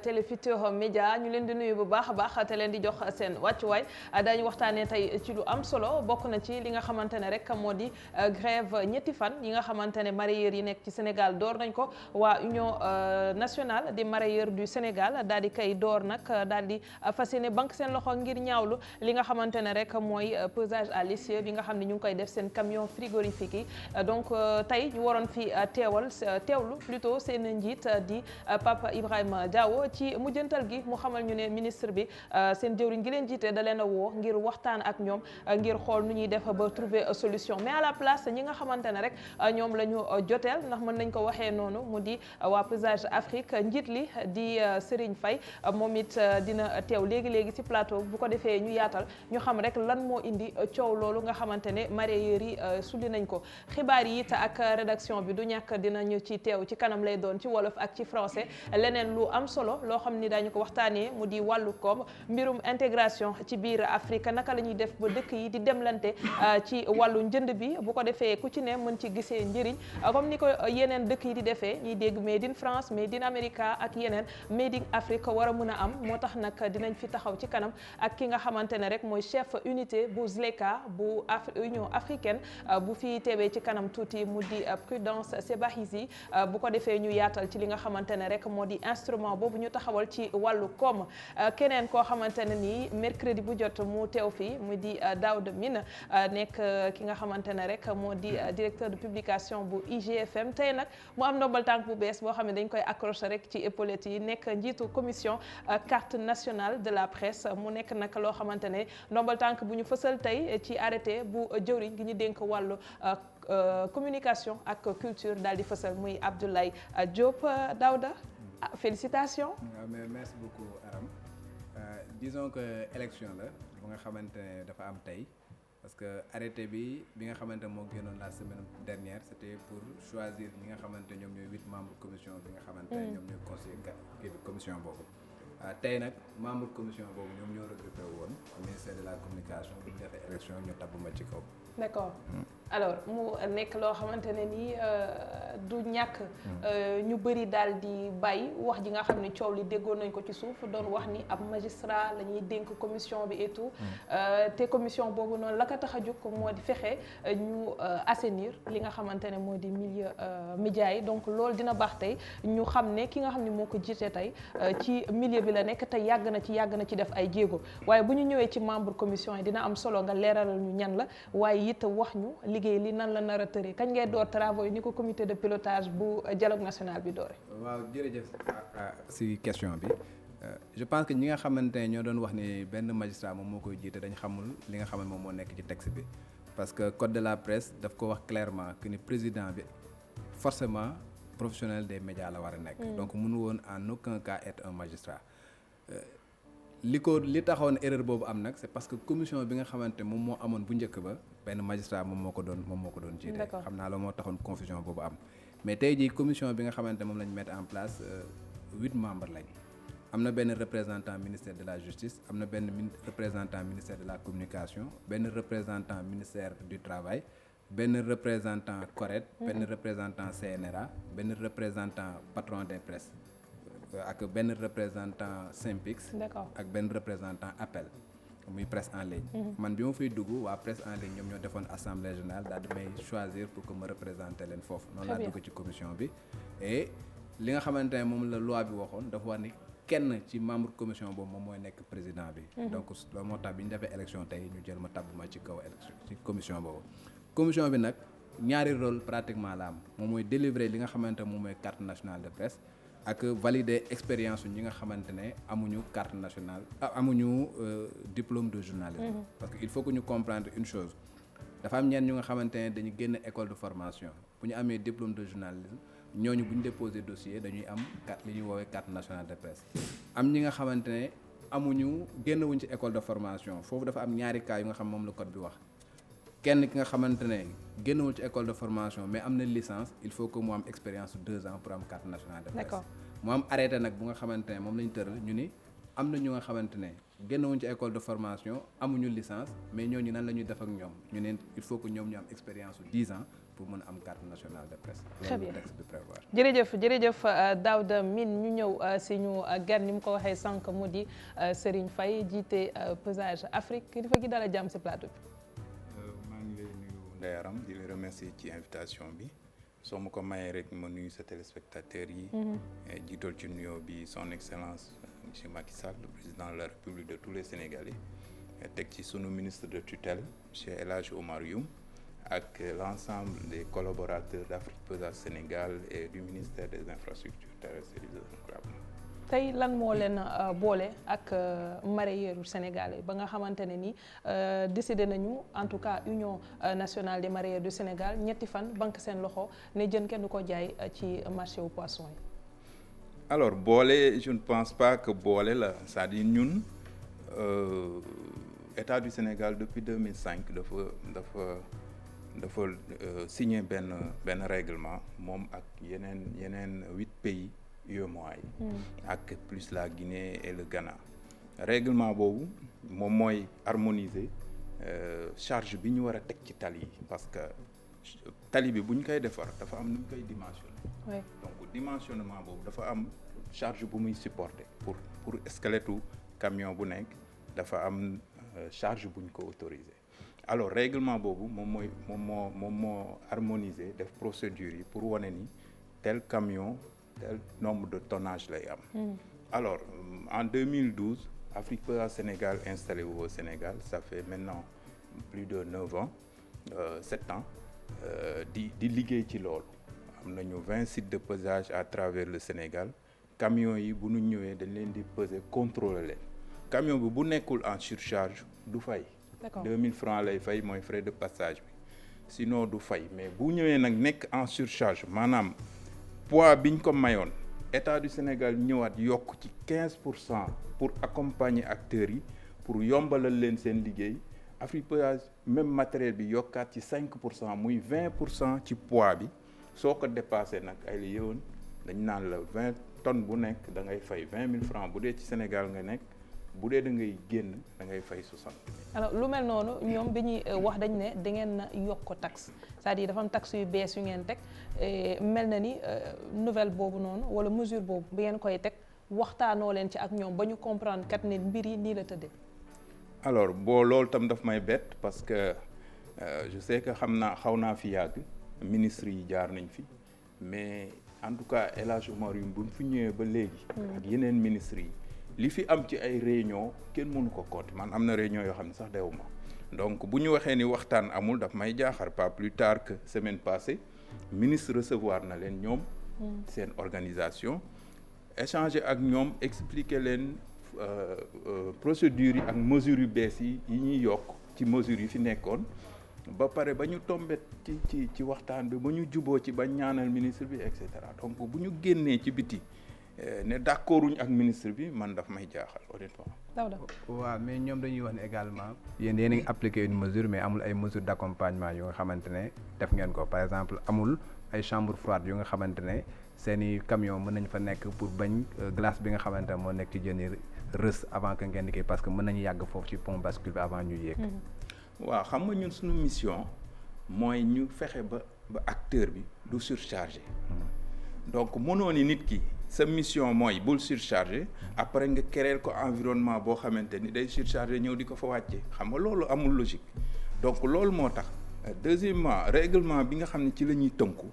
Télé Futurs Médias ñu leen di nuyu bu baax a baax te leen di jox seen wàccuwaay daañu waxtaanee tey ci lu am solo bokk na ci li nga xamante ne rek moo di grève ñetti fan yi nga xamante ne mareyeurs yi nekk ci Sénégal door nañ ko waa Union nationale des mareyeurs du Sénégal daal di kay door nag daal di fas yéene banque seen loxo ngir ñaawlu li nga xamante ne rek mooy pesage à l'essieu bi nga xam ne ñu ngi koy def seen camion frigorifique yi donc tey ñu waroon fi teewlu plutôt seen njiit di Pape Ibrahima Diawo ci mujjantal gi mu xamal ñu ne ministre bi seen jëwriñ gi leen jiite da leen a woo ngir waxtaan ak ñoom ngir xool nu ñuy def ba trouver solution mais à la place ñi nga xamante ne rek ñoom la ñu joteel ndax mën nañ ko waxee noonu mu di waa Pesage Afrique njiit li di Serigne Faye moom it dina teew léegi ci plateau bu ko defee ñu yaatal ñu xam rek lan moo indi coow loolu nga xamante ne mareyeurs yi sulli nañ ko xibaar yi it ak rédaction bi du ñàkk dinañu ci teew ci kanam lay doon ci wolof ak ci français leneen lu am solo loo xam ni dañu ko waxtaanee mu di wàllu koom mbirum intégration ci biir Afrique naka la ñuy def ba dëkk yi di demlante ci wàllu njënd bi bu ko defee ku ci ne mën ci gisee njëriñ comme ni ko yeneen dëkk yi di defee ñuy dégg made in France made in America ak yeneen made in Afrique war a mën a am moo tax nag dinañ fi taxaw ci kanam ak ki nga xamante ne rek mooy chef unité bu ZLECA bu Union africaine bu fi teewee ci kanam tuuti mu di Prudence Sebahizi bu ko defee ñu yaatal ci li nga xamante ne rek moo di instrument boobu ñu taxawal ci wàllu koom keneen koo xamante ne nii mercredi bu jot mu teew fii mu di Daouda Mine nekk ki nga xamante ne rek moo di directeur de publication bu IGFM tey nag mu am ndombal tànk bu bees boo xam ne dañ koy accroché rek ci épaulettes yi nekk njiitu commission carte nationale de la presse mu nekk nag loo xamante ne ndombal tànk bu ñu fësal tey ci arrêté bu jëwriñ gi ñu dénk wàllu communication ak culture daal di fësal muy Abdoulaye Diop Daouda félicitations. mais merci beaucoup Aram disons que élection la bu nga xamante ne dafa am tey parce que arrêté bi nga xamante moo génnoon la semaine dernière c'était pour choisir ñi nga xamante ñoom ñooy 8 membres commission bi nga xamante ne ñoom ñooy conseiller commission boobu tey nag membre commission boobu ñoom ñoo regroupé woon ministère de la communication bu ñu defee élection ñu tabb ma ci kaw. D'accord. Alors mu nekk loo xamante ne nii du ñàkk ñu bëri daal di bàyyi wax ji nga xam ne coow li déggoon nañ ko ci suuf doon wax ni ab magistrat la ñuy dénk commission bi et tout te commission boobu noonu la ko tax a jóg moo di fexe ñu assainir li nga xamante ne moo di milieu média yi donc loolu dina baax tey ñu xam ne ki nga xam ne moo ko jiite tey ci milieu bi la nekk te yàgg na ci def ay jéego waaye bu ñu ñëwee ci membre commission yi dina am solo nga leeralal ñu ñan la waaye it wax ñu liggéey li nan la nar a tëree kañ ngay door travaux yi ni ko comité de pilotage bu dialogue national bi doore. waaw jërëjëf si question bi je pense que ñi nga xamante ne ñoo doon wax ni benn magistrat moom moo koy jiite dañ xamul li nga xam ne moom moo nekk ci texte bi parce que code de la presse daf ko wax clairement que ni président bi forcément professionnel des médias la war a nekk. donc mënu woon en aucun cas être un magistrat. li taxoon erreur boobu am nag c'est parce que commission bi nga xamante moom moo amoon bu njëkk ba benn magistrat moom moo ko doon jiite. xam naa la moo taxoon confusion boobu am mais tey jii commission bi nga xamante moom lañ mettre en place 8 membres lañ am na benn représentant ministère de la justice am na benn représentant ministère de la communication benn représentant ministère du travail benn représentant CORED benn représentant CNRA benn représentant patron des presses ak benn représentant Synpics ak benn représentant appel muy presse en ligne man bi ma fiy dugg waa presse en ligne ñoom ñoo defoon assemblée générale daal di may choisir pour que ma représenter leen foofu noonu laa dugg ci commission bi et li nga xamante ne moom la loi bi waxoon dafa war ni kenn ci membre commission boobu moom mooy nekk président bi donc loolu moo tax bi ñu defee élection tey ñu jël ma tabb ma ci kaw élection ci commission boobu commission bi nag ñaari rôle pratiquement la am moom mooy délivrer li nga xamante moom mooy carte nationale de presse ak valider expérience ñi nga xamante ne amuñu carte nationale amuñu diplôme de journalisme parce que il faut que ñu comprendre une chose dafa am ñenn ñu nga xamante ne dañu génn école de formation bu ñu amee diplôme de journalisme ñooñu bu ñu déposer dossier dañuy am carte li ñuy woowee carte nationale de presse am ñi nga xamante ne amuñu génnewuñ ci école de formation foofu dafa am ñaari cas yu nga xam moom la code bi wax kenn ki nga xamante ne génnewul ci école de formation mais am na licence il faut que mu am expérience 2 ans pour am carte nationale de presse mu am arrêté nag bu nga xamante ne moom lañu tëral ñu ni am na ñu nga xamante ne génnewuñ ci école de formation amuñu licence mais ñooñu nan la ñuy def ak ñoom ñu ne il faut que ñoom ñu am expérience 10 ans pour mën a am carte nationale de presse. Très bien loolu texte bi prévoir. jërëjëf Daouda Mine ñu ñëw si ñu gan ni mu ko waxee sànq mu di Serigne Faye jiite Pesage Afrique kilifa gi dala jàmm si plateau bi. maa ngi lay nuyu Ndeye Aram di la remercier ci invitation bi soo ma ko mayee rek ma nuyu sa téléspectateurs yi. jiital ci nuyoo bi son excellence monsieur Macky Sall le président de la République de tous les Sénégalais teg ci sunu ministre de tutelle monsieur El Hadj Omar Youm ak l'ensemble des collaborateurs d'Afrique Pesage Sénégal et du ministère des infrastructures terrestres et du désenclavement. tey lan moo leen boole ak mareyeurs sénégalais ba nga xamante ne ni décidé nañu en tout cas Union nationale des mareyeurs du Sénégal ñetti fan banque seen loxo ne jën kenn du ko jaay ci marché au poisson yi. alors boole je ne pense pas que boole la c'est-à-dire ñun État du Sénégal depuis 2005 dafa signé benn règlement moom ak yeneen 8 pays UEMOA yi ak plus la Guinée et le Ghana. Règlement boobu moom mooy harmoniser charge bi ñu war a teg ci tali yi parce que tali bi bu ñu koy defar dafa am nu ñu koy dimensionner. donc dimensionnement boobu dafa am charge bu muy supporter pour squelettu camion bu nekk dafa am charge bu ñu ko autoriser. alors règlement boobu moom moo harmoniser def procédure yi pour wane ni tel camion tel nombre de tonnage lay am. alors en 2012 Afrique Pesage Sénégal installé au Sénégal ça fait maintenant plus de 9 ans 7 ans di liggéey ci loolu am nañu 20 sites de pesage à travers le Sénégal camions yi bu ñu ñëwee dañ leen di peser contrôler leen camion bi bu nekkul en surcharge du fay. 2000 francs lay fay mooy frais de passage bi sinon du fay mais bu ñëwee nag nekk en surcharge maanaam poids biñ ko mayoon État du Sénégal ñëwaat yokk ci 15% pour accompagner acteurs yi pour yombalal leen seen liggéey Afrique Pesage même matériel bi yokkaat ci 5% muy 20% ci poids bi soo ko dépassé nag ay la yëwoon dañ naan la 20 tonnes bu nekk da ngay fay 20 000 francs bu dee ci Sénégal nga nekk bu dee da ngay génn da ngay fay 60. alors lu mel noonu ñoom bi ñuy wax dañ ne da ngeen na yokk taxe c'est-à-dire dafa am taxe yu bees yu ngeen teg mel na ni nouvelle boobu noonu wala mesure boobu bi ngeen koy teg waxtaanoo leen ci ak ñoom ba ñu comprendre kat ne mbir yi nii la tëddee. alors loolu tam daf may bett parce que je sais que xaw naa fi yàgg ministre yi jaar nañ fi mais en tout cas El Hadj Omar Youm bu ñu fi ñëwee ba léegi. ak yeneen ministres yi. li fi am ci ay réunion kenn mënu ko compter man am na réunion yoo xam ne sax dewuma donc bu ñu waxee ni waxtaan amul daf may jaaxal pas plus tard que semaine passée ministre recevoir na leen ñoom seen organisation échanger ak ñoom expliquer leen procédures yi ak mesures yu bees yi ñuy yokk ci mesures yi fi nekkoon ba pare ba ñu tombé ci waxtaan bi ba ñu juboo ci ba ñaanal ministre bi et cetera donc bu ñu génnee ci biti ne d'accorduñ ak ministre bi man daf may jaaxal honnêtement. waaw mais ñoom dañuy wax ne également yéen a ngi appliquer une mesure mais amul ay mesures d'accompagnement yu nga xamante ne def ngeen ko par exemple amul ay chambre froide yu nga xamante ne seeni camion mën nañ fa nekk pour bañ glace bi nga xamante ne moo nekk ci jën yi rës avant que ngeen di kii parce que mën nañu yàgg foofu ci pont bascule bi avant ñu yéeg. waaw xam nga ñun suñu mission mooy ñu fexe ba acteur bi du surchargé. donc mënoo ni nit ki sa mission mooy bul surchargé après nga créer ko environnement boo xamante ni day surchargé ñëw di ko fa wàcce xam nga loolu amul logique donc loolu moo tax deuxièmement règlement bi nga xam ne ci la ñuy tënku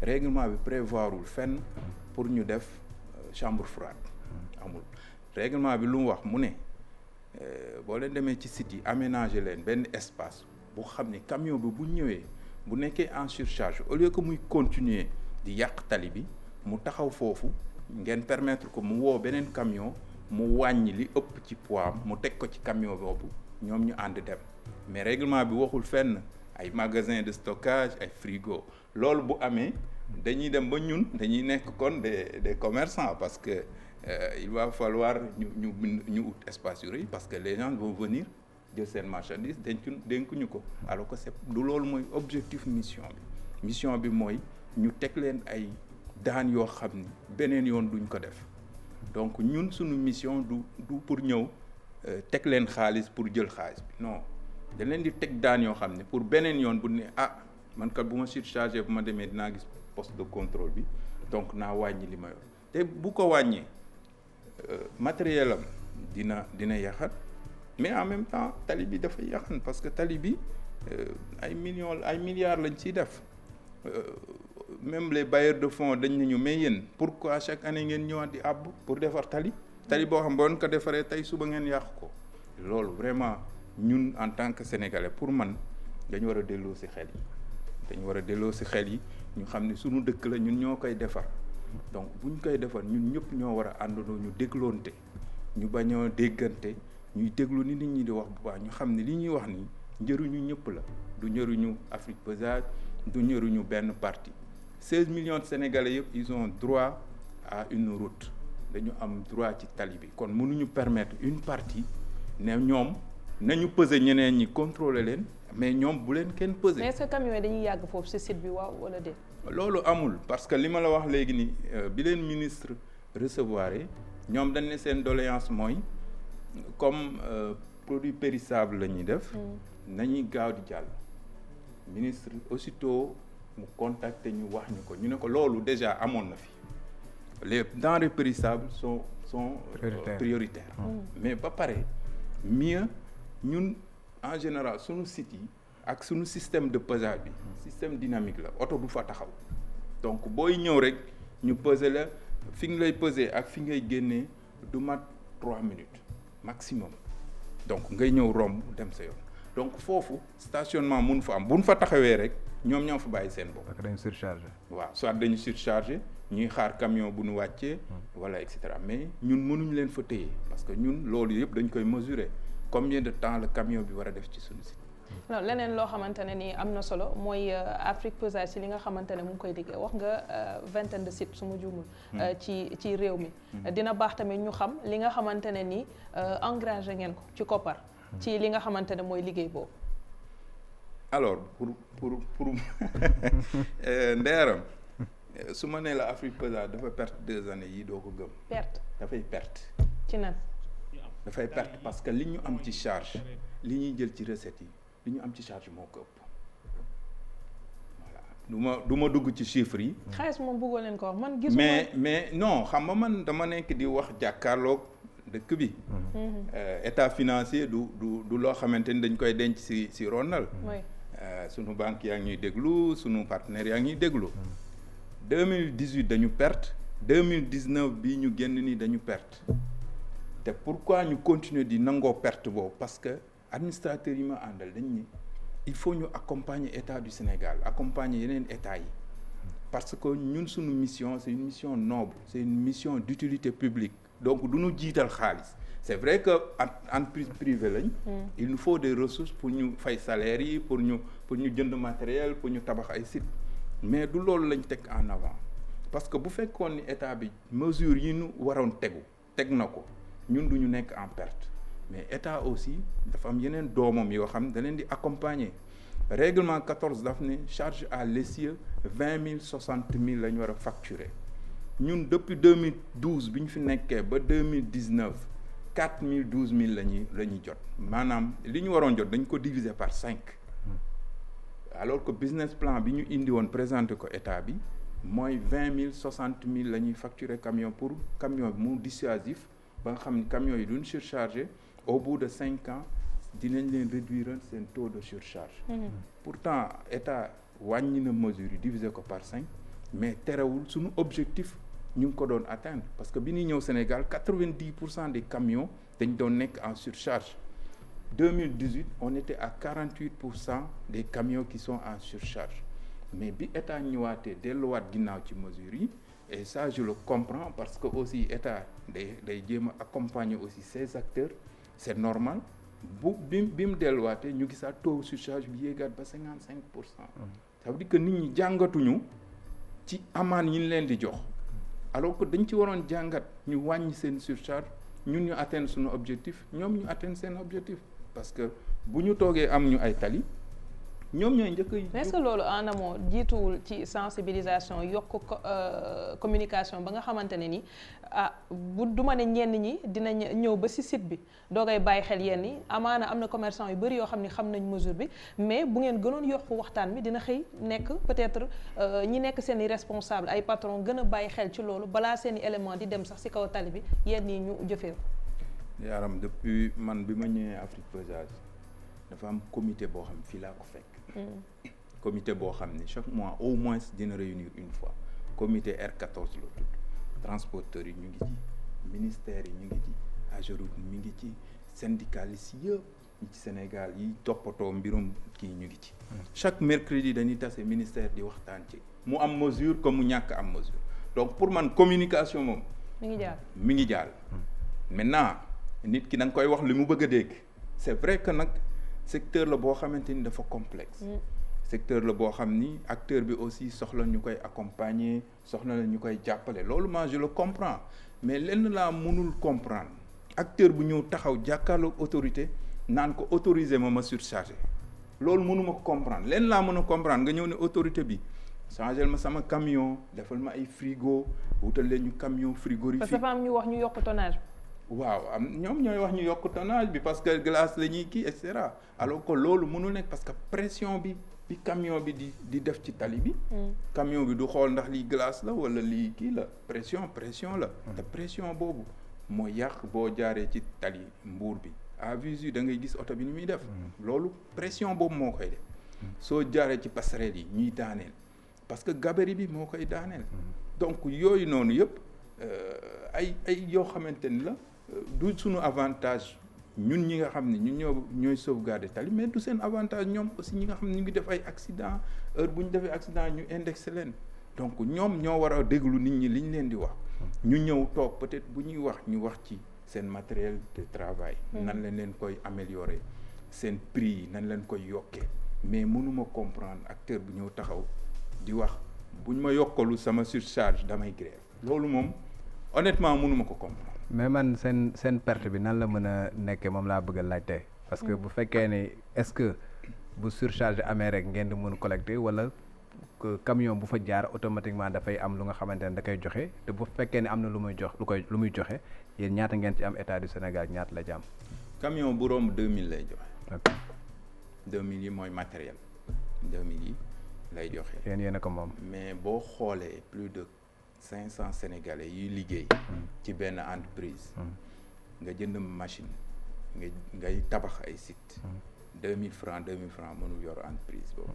règlement bi prévoirul fenn pour ñu def chambre froide amul règlement bi lu mu wax mu ne boo leen demee ci site yi aménager leen benn espace bu xam ne camion bi bu ñëwee bu nekkee en surcharge au lieu que muy continuer di yàq tali bi mu taxaw foofu ngeen permettre ko mu woo beneen camion mu wàññi li ëpp ci poids mu teg ko ci camion boobu ñoom ñu ànd dem mais règlement bi waxul fenn ay magasin de stockage ay frigo loolu bu amee dañuy dem ba ñun dañuy nekk kon des commerçants parce que il va falloir ñu ut espace yu rëy parce que les gens vont venir jël seen marchandise dénkuñu ko alors que c'est du loolu mooy objectif mission bi mooy ñu teg leen ay daan yoo xam ni beneen yoon duñ ko def donc ñun suñu mission du pour ñëw teg leen xaalis pour jël xaalis bi non dañ leen di teg daan yoo xam ne pour beneen yoon bu ne man kat bu ma surchargé bu ma demee dinaa gis poste de contrôle bi donc naa wàññi li ma yor te bu ko wàññee matériel am dina yaxat mais en même temps tali bi dafay yaxan parce que tali bi ay milliards lañ ciy def même les bailleurs de fonds dañ nañu mais yéen pourquoi chaque année ngeen ñëwaat di àbb pour defar tali boo xam boo ko defaree tey suba ngeen yàq ko loolu vraiment ñun en tant que sénégalais pour man dañu war a delloo ci xel yi ñu xam ne suñu dëkk la ñun ñoo koy defar donc buñ koy defar ñun ñëpp ñoo war a àndandoo ñu dégloonte ñu bañ a déggante ñuy déglu ni nit ñi di wax bu baax ñu xam ne li ñuy wax nii njëriñu ñëpp la du njëriñu Afrique Pesage du njëriñu benn parti 16 millions de Sénégalais yëpp ils ont droit à une route dañu am droit ci tali bi kon mënuñu permettre une partie ne ñoom nañu peser ñeneen ñi contrôler leen mais ñoom bu leen kenn peser. mais est-ce que camions yi dañuy yàgg foofu ci site bi waaw wala déet. loolu amul parce que li ma la wax léegi ni bi leen ministre recevoir ñoom dañ ne seen doléance mooy comme produit périssable la ñuy def. nañuy gaaw di jàll. ministre aussitôt mu contacté ñu wax ñu ko ñu ne ko loolu déjà amoon na fi les denrées périssables sont prioritaires. mais ba pare mieux ñun en général suñu site yi ak suñu système de pesage bi système dynamique la oto du fa taxaw donc booy ñëw rek ñu peser la fi nga lay peser ak fi ngay génnee du mat 3 minutes maximum donc ngay ñëw romb dem sa yoon donc foofu stationnement mun fa am buñ fa taxawee rek ñoom ñoo fa bàyyi seen bopp. parce que dañu surchargé. waaw soit dañu surchargé ñuy xaar camion bu ñu wàccee. voilà et cetera mais ñun mënuñ leen fa téye parce que ñun loolu yëpp dañ koy mesurer combien de temps le camion bi war a def ci suñu site. non leneen loo xamante ne ni am na solo mooy Afrique Pesage ci li nga xamante ne mu ngi koy liggéey wax nga vingtaine de sites su ma juumul ci réew mi. dina baax tamit ñu xam li nga xamante ne ni engagé ngeen ko ci koppar. ci li nga xamante ne mooy liggéey boobu. alors pour ndeeram su ma nee la Afrique Pesage dafa perte 2 années yi doo ko gëm. dafay perte. ci nan. dafay perte parce que li ñu am ci charge li ñuy jël ci recettes yi li ñu am ci charge moo ko ëpp voilà du ma dugg ci chiffres yi. xaalis moom bëggoo leen ko wax man gisuma. mais non xam nga man dama nekk di wax jàkkaarloog dëkk bi. état financier du loo xamante ni dañ koy denc si ronal. sunu banque yaa ngi ñuy déglu sunu partenaires yaa ngi ñuy déglu. 2018 dañu perte 2019 bii ñu génn ni dañu perte. te pourquoi ñu continuer di nangoo perte boobu parce que administrateurs yi ma àndal dañ ni il faut ñu accompagner état du Sénégal accompagner yeneen état yi parce que ñun suñu mission c'est une mission noble c'est une mission d'utilité publique donc du ñu jiital xaalis c'est vrai que entreprise privée lañ il nous faut des ressources pour ñu fay salaire yi pour ñu jënd matériel pour ñu tabax ay sites mais du loolu lañ teg en avant parce que bu fekkoon ni état bi mesures yi ñu waroon teg na ko ñun du ñu nekk en perte mais état aussi dafa am yeneen doomam yoo xam ne da leen di accompagner règlement 14 daf ne charge à l'essieu 20 000 60 000 la ñu war a facturer ñun depuis 2012 bi ñu fi nekkee ba 2019 4 000 12 000 la ñuy jot maanaam li ñu waroon jot dañ ko diviser par 5 alors que business plan bi ñu indi woon présenté ko état bi mooy 20 000 60 000 la ñuy facturer camion pour camion bi mu dissuasif ba nga xam ni camions yi duñ surchargé au bout de 5 ans dinañ leen réduire seen taux de surcharge. Pourtant état wàññi na mesure yi divisé ko par 5 mais terewul suñu objectif ñu ngi ko doon atteindre parce que bi ñuy ñëw Sénégal 90% des camions dañ doon nekk en surcharge 2018 on était à 48% des camions qui sont en surcharge mais bi état ñëwaatee delluwaat ginnaaw ci mesures yi. Et ça je le comprends parce que aussi état day jéem a accompagner aussi ces acteurs c'est normal bi mu delluwaatee ñu gisaat taux surcharge bi yéegaat ba 55%. ça veut dire que nit ñi jàngatuñu ci amaan yi ñu leen di jox alors que dañ ci waroon jàngat ñu wàññi seen surcharge ñun ñu atteindre suñu objectif ñoom ñu atteindre seen objectif parce que bu ñu toogee am ñu ay tali ñoom ñooy njëkk mais est-ce que loolu en amont jiituwul ci sensibilisation yokk communication ba nga xamante ne ni bu duma ne ñenn ñi dinañ ñëw ba ci site bi doogay bàyyi xel yenn yi amaana am na commerçant yu bari yoo xam ne xam nañ mesure bi mais bu ngeen gënoon yokk waxtaan bi dina xëy nekk peut-être ñi nekk seen i responsable ay patron gën a bàyyi xel ci loolu balaa seen i élément di dem sax ci kaw tali bi yenn yi ñu jëfee ko. Yaram depuis man bi ma ñëwee Afrique Pesage dafa am comité boo xam fii laa ko fekk. Comité boo xam ne chaque mois au moins dina réunir une fois comité R14 la tudd transporteurs yi ñu ngi ci ministères yi ñu ngi ci AGEROUTE mi ngi ci syndicalistes yëpp ñi ci Sénégal yi toppatoo mbirum kii ñu ngi ci. chaque mercredi dañuy tase ministère di waxtaan ci mu am mesure comme mu ñàkk am mesure donc pour man communication moom. mi ngi jàll. maintenant nit ki da nga koy wax li mu bëgg a dégg c'est vrai que nag. secteur la boo xamante ni dafa complexe. secteur la boo xam ni acteur bi aussi soxla ñu koy accompagner soxla na ñu koy jàppale loolu moi je le comprends mais lenn laa mënul comprendre acteur bu ñëw taxaw jàkkaarloog autorité naan ko autoriser ma surcharger loolu mënuma ko comprendre lenn laa mën a comprendre nga ñëw ne autorité bi changer ma sama camion defal ma ay frigo wutal leen ñu camion frigorifique. parce que dafa am ñu wax ñu yokk tonnage. waaw am ñoom ñooy wax ñu yokk tonnage bi parce que glace la ñuy kii et cetera alors que loolu mënul nekk parce que pression bi camion bi di def ci tali bi. camion bi du xool ndax lii glace la wala lii kii la pression la. te pression boobu moo yàq boo jaaree ci tali mbuur bi à visu da ngay gis oto bi ni muy def. loolu pression boobu moo koy def. soo jaaree ci passerelle yi ñuy daaneel parce que gabarit bi moo koy daaneel. donc yooyu noonu yëpp ay yoo xamante ni la. du suñu avantage ñun ñi nga xam ne ñun ñooy sauvegarder tali mais du seen avantage ñoom aussi ñi nga xam ne ñu ngi def ay accident heure bu ñu defee accident ñu indexé leen donc ñoom ñoo war a déglu nit ñi li ñu leen di wax ñu ñëw toog peut-être bu ñuy wax ñu wax ci seen matériel de travail nan leen koy améliorer seen prix yi nan leen koy yokkee mais mënuma comprendre acteur bu ñëw taxaw di wax buñ ma yokkalu sama surcharge damay grève loolu moom honnêtement mënuma ko comprendre. mais man seen perte bi nan la mën a nekkee moom laa bëgg a laajte parce que bu fekkee ne est-ce que bu surcharge amee rek ngeen di mën collecter wala camion bu fa jaar automatiquement dafay am lu nga xamante ne da koy joxe te bu fekkee ne am na lu muy joxe yéen ñaata ngeen ci am état du Sénégal ñaata la ci am. camion bu romb 2000 lay joxe. ok 2000 yi mooy matériel 2000 yi lay joxe. yéen a ko moom. mais boo xoolee plus de 500 Sénégalais yuy liggéey. ci benn entreprise. nga jënd machine ngay tabax ay sites. 2000 francs mënul yor entreprise boobu.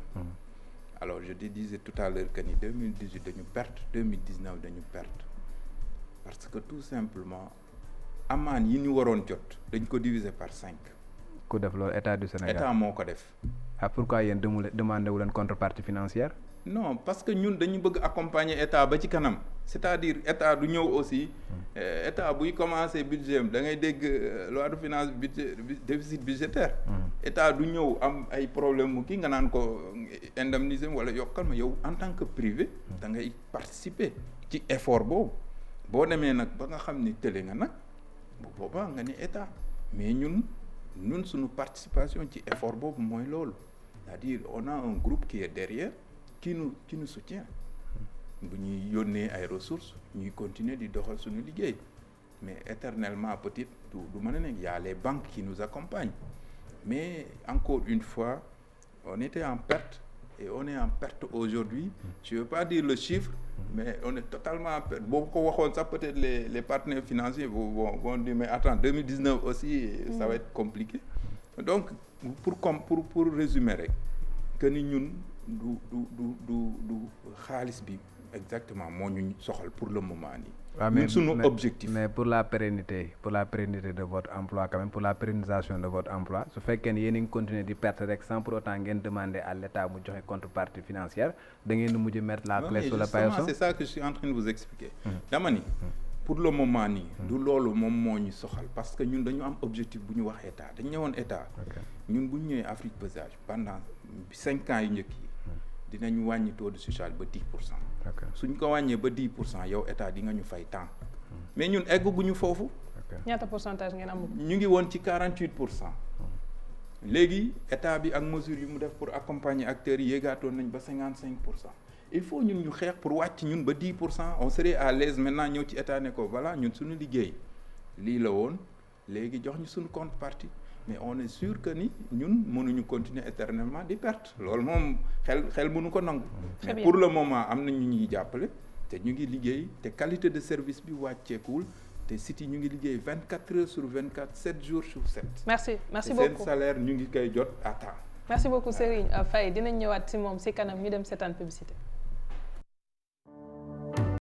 alors je te disais tout à l'heure que ni 2018 dañu perte 2019 dañu perte parce que tout simplement amaan yi ñu waroon jot dañ ko diviser par 5. ku def loolu état du Sénégal état moo ko def. pourquoi yéen demandé wu leen contrepartie financière. non parce que ñun dañu bëgg accompagner état ba ci kanam c'est-à-dire état du ñëw aussi état buy commencer budget da ngay dégg loi de finance budget déficit budgétaire. état du ñëw am ay problème mu kii nga naan ko indemniser wala yokkal ma yow en tant que privé da ngay participer ci effort boobu boo demee nag ba nga xam ni tële nga nag bu boobaa nga ni état mais ñun suñu participation ci effort boobu mooy loolu c'est-à-dire on a un groupe qui est derrière qui nous soutient bu ñuy yónnee ay ressources ñuy continuer di doxal suñu liggéey mais éternellement peut-être du mën a nekk y a les banques qui nous accompagnent mais encore une fois on était en perte et on est en perte aujourd'hui je veux pas dire le chiffre mais on est totalement en perte boo ko waxoon sax peut-être les partenaires financiers vont dire mais attends 2019 aussi ça va être compliqué donc pour résumer rek que ni ñun du xaalis bi exactement moo ñu soxal pour le moment nii. ñun suñu objectif. mais pour la pérennité de votre emploi quand même pour la pérennisation de votre emploi su fekkee ne yéen a ngi continuer di perte rek sans pour autant ngeen demander à l'État mu joxe contrepartie financière da ngeen di mujj mettre la clé sous le paillasson. c'est ça que je suis en train de vous expliquer. dama ni pour le moment nii. du loolu moom moo ñu soxal parce que ñun dañu am objectif bu ñu wax état dañu ñëwoon état. ñun bu ñu ñëwee Afrique Pesage pendant 5 ans yu njëkk yi. dinañu wàññi taux de surcharge ba 10%. suñ ko wàññee ba 10% yow état di nga ñu fay temps. mais ñun egguñu foofu. ñaata pourcentage ngeen am. ñu ngi woon ci 48%. léegi état bi ak mesure yi mu def pour accompagner acteurs yi yéegaatoon nañ ba 55%. il faut ñun ñu xeex pour wàcc ñun ba 10%, on serait à l'aise maintenant ñëw ci état ne ko voilà ñun suñu liggéey lii la woon léegi jox ñu suñu contrepartie, mais on est sûr que ni ñun mënuñu continuer éternellement di perte loolu moom xel mënu ko nangu. mais pour le moment am na ñu ñuy jàppale te ñu ngi liggéey te qualité de service bi wàcceekuwul te sites yi ñu ngi liggéey 24 heures sur 24 7 jours sur 7. merci beaucoup seen salaire ñu ngi koy jot à temps. merci beaucoup Serigne Faye dinañ ñëwaat si moom si kanam ñu dem seetaan publicité.